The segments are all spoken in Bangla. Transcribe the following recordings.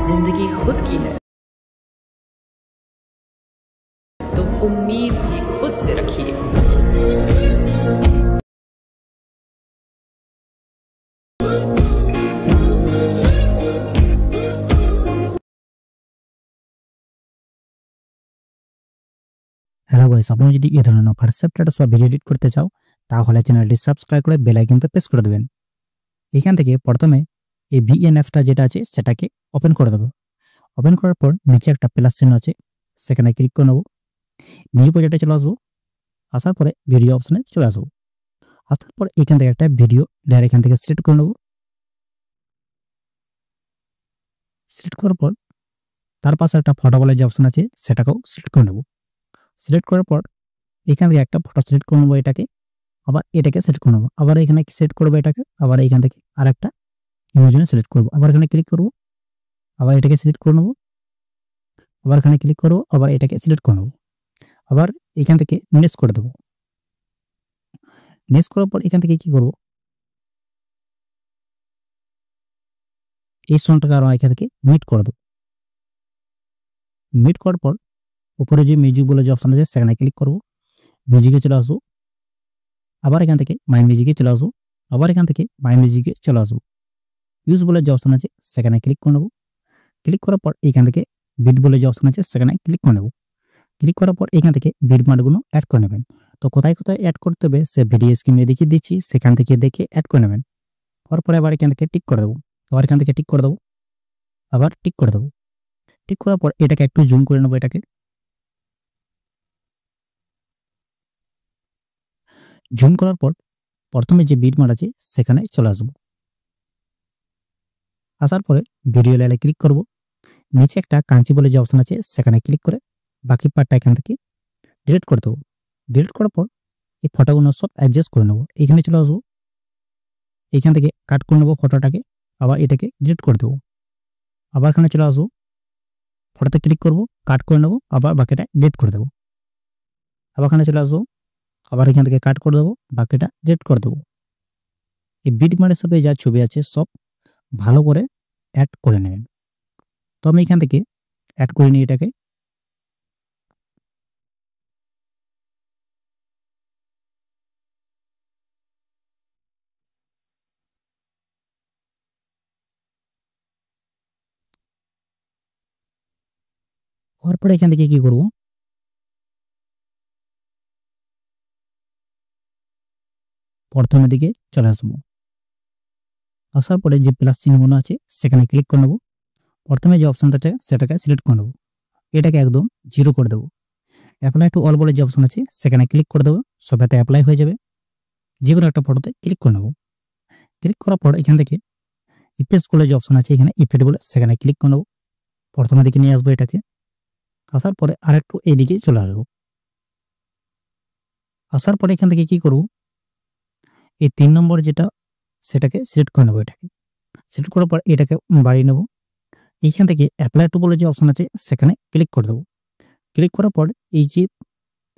जिंदगी खुद की है तो उम्मीद भी खुद से रखिए। হ্যালো গাইস, আপনি যদি এই ধরনের হোয়াটসঅ্যাপ স্ট্যাটাস বা ভিডিও এডিট করতে চাও তাহলে চ্যানেলটি সাবস্ক্রাইব করে বেল আইকনটা প্রেস করে দেবেন। এখান থেকে প্রথমে এই ভিএনএফটা যেটা আছে সেটাকে ওপেন করে দেব। ওপেন করার পর নিচে একটা প্লাস চিহ্ন আছে, সেখানে ক্লিক করে নেব। নিউ প্রজেক্টে চলে আসবো। আসার পরে ভিডিও অপশনে চলে আসবো। আসার পর এখান থেকে একটা ভিডিও লেয়ার এখান থেকে সিলেক্ট করে নেব। সিলেক্ট করার পর তার পাশে একটা ফটো বলে যে অপশন আছে সেটাকেও সিলেক্ট করে নেব। সিলেক্ট করার পর এখান থেকে একটা ফটো সিলেক্ট করে নেবো, এটাকে আবার এটাকে সেট করে নেবো, আবার এখানে সেট করবো এটাকে, আবার এখান থেকে আরেকটা ইমেজনে সিলেক্ট করবো, আবার এখানে ক্লিক করবো, আবার এটাকে সিলেক্ট করে নেবো, আবার এখানে ক্লিক করবো, আবার এটাকে সিলেক্ট করে নেবো, আবার এখান থেকে নেক্সট করে দেবো। নেক্সট করার পর এখান থেকে কি করবো, এই সনটাকে আরো এখান থেকে মিট করে দেবো। মিট করার পর উপরে যে মিউজিক বলে যে অপশন আছে সেখানে ক্লিক করবো, মিউজিকে চলে আসবো, আবার এখান থেকে মাই মিউজিকে চলে আসবো, আবার এখান থেকে মাই মিউজিকে চলে আসবো। ইউজ বলে যে অপশন আছে সেখানে ক্লিক করে নেবো। ক্লিক করার পর এখান থেকে বিট বলে যে অপশন আছে সেখানে ক্লিক করে নেবো। ক্লিক করার পর এখান থেকে বিট মানগুলো অ্যাড করে নেবেন। তো কোথায় কোথায় অ্যাড করতে হবে সে ভিডিও স্ক্রিনে দেখিয়ে দিচ্ছি, সেখান থেকে দেখে অ্যাড করে নেবেন। তারপরে আবার এখান থেকে টিক করে দেবো, আবার এখান থেকে টিক করে দেবো, আবার টিক করে দেবো। টিক করার পর এটাকে একটু জুম করে নেবো। এটাকে জুম করার পর প্রথমে যে বিট মার আছে সেখানে চলে আসবো। আসার পরে ভিডিও লেয়ারে ক্লিক করব, নিচে একটা কাঞ্চি বলে যে অপশন আছে সেখানে ক্লিক করে বাকি পার্টটা এখান থেকে ডিলিট করে দেবো। ডিলিট করার পর এই ফটোগুলো সব অ্যাডজাস্ট করে নেবো। এখানে চলে আসবো, এখান থেকে কাট করে নেবো ফটোটাকে, আবার এটাকে ডিলিট করে দেবো। আবার এখানে চলে আসবো, ফটোতে ক্লিক করব, কাট করে নেবো, আবার বাকিটা ডিলিট করে দেবো। আবার এখানে চলে আসবো, আবার এখান থেকে কাট করে দেবো, বাকিটা ডিলিট করে দেবো। এই বিট মারের সাথে যা ছবি আছে সব ভালো করে অ্যাড করে নেবেন। তো আমি এখান থেকে অ্যাড করে নিই এটাকে। তারপরে এখান থেকে কি করব, প্রথমের দিকে চলে আসবো। আসার পরে যে প্লাস চিহ্ন আছে সেখানে ক্লিক করে নেব। প্রথমে যে অপশনটা আছে সেটাকে সিলেক্ট করে নেব, এটাকে একদম 0 করে দেবো। অ্যাপ্লাই টু অল বলে যে অপশন আছে সেখানে ক্লিক করে দেবো, সবাইতে অ্যাপ্লাই হয়ে যাবে। যে কোনো একটা ফটোতে ক্লিক করে নেব। ক্লিক করার পর এখান থেকে ইফেক্টস বলে যে অপশন আছে এখানে ইফেক্ট বলে সেখানে ক্লিক করে নেব। প্রথমের দিকে নিয়ে আসবো এটাকে। আসার পরে আরেকটু এইদিকে চলে আসবো। আসার পরে এখান থেকে কি করব, এই 3 নম্বর যেটা সেটাকে সিলেক্ট করে নেবো। এটাকে সিলেক্ট করার পর এটাকে বাড়িয়ে নেব। এইখান থেকে অ্যাপ্লাই টু বলে যে অপশন আছে সেখানে ক্লিক করে দেবো। ক্লিক করার পর এই যে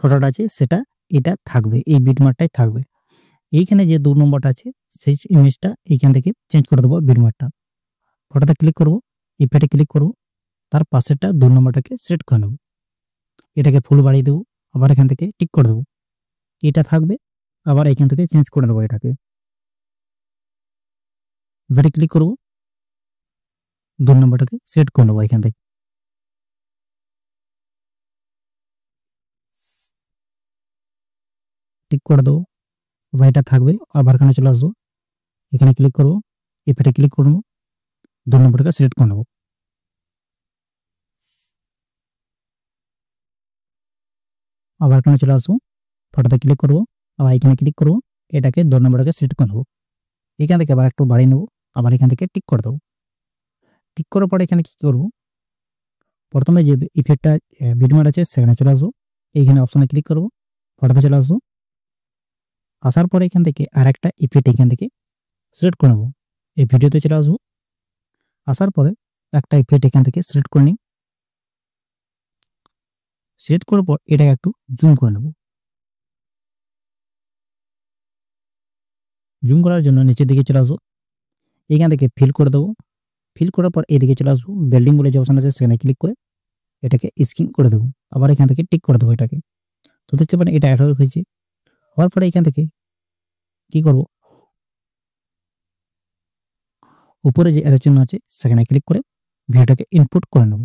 ফটোটা আছে সেটা এটা থাকবে, এই বিটমার্কটাই থাকবে। এইখানে যে 2 নম্বরটা আছে সেই ইমেজটা এইখান থেকে চেঞ্জ করে দেবো। বিটমার্কটা ফটোতে ক্লিক করব, ইফেক্টে ক্লিক করব, তার পাশেরটা 2 নম্বরটাকে সিলেক্ট করে নেব। এটাকে ফুল বাড়িয়ে দেবো, আবার এখান থেকে টিক করে দেবো। এটা থাকবে, আবার এখান থেকে চেঞ্জ করে দেবো। এটাকে ইফেক্টে ক্লিক করব, 2 নম্বরটাকে সিলেক্ট করে নেবো এখান থেকে। টিক করে দেবো, আবার এটা থাকবে। আবার এখানে চলে আসবো, এখানে ক্লিক করব, ইফেক্টে ক্লিক করব, 2 নম্বরটাকে সিলেক্ট করে নেব। আবার এখানে চলে আসবো, ফটোতে ক্লিক করব, আবার এখানে ক্লিক করব, এটাকে 2 নম্বরটাকে সিলেক্ট করে নেব। এখান থেকে আবার একটু বাড়িয়ে নেব, আবার এখান থেকে টিক করে দেবো। টিক করার পরে এখানে কি করব, প্রথমে যে ইফেক্টটা বিটমার্ক আছে সেখানে চলে আসবো, এইখানে অপশনে ক্লিক করব, ফটোতে চলে আসবো। আসার পরে এখান থেকে আরেকটা ইফেক্ট এখান থেকে সিলেক্ট করে নেব। এই ভিডিওতে চলে আসবো। আসার পরে একটা ইফেক্ট এখান থেকে সিলেক্ট করে নিই। সিলেক্ট করার পর এটাকে একটু জুম করে নেব। জুম করার জন্য নিচের দিকে চলে আসবো, এখান থেকে ফিল করে দেবো। ফিল করার পর এদিকে চলে আসবো, বিল্ডিং বলে যে অপশন আছে সেখানে ক্লিক করে এটাকে স্ক্রিন করে দেবো, আবার এখান থেকে টিক করে দেবো এটাকে। তো দেখতে পারেন এটা অ্যাড হয়েছে। হওয়ার পরে এখান থেকে কি করব, উপরে যে এরো চিহ্ন আছে সেখানে ক্লিক করে ভিডিওটাকে ইনপুট করে নেব।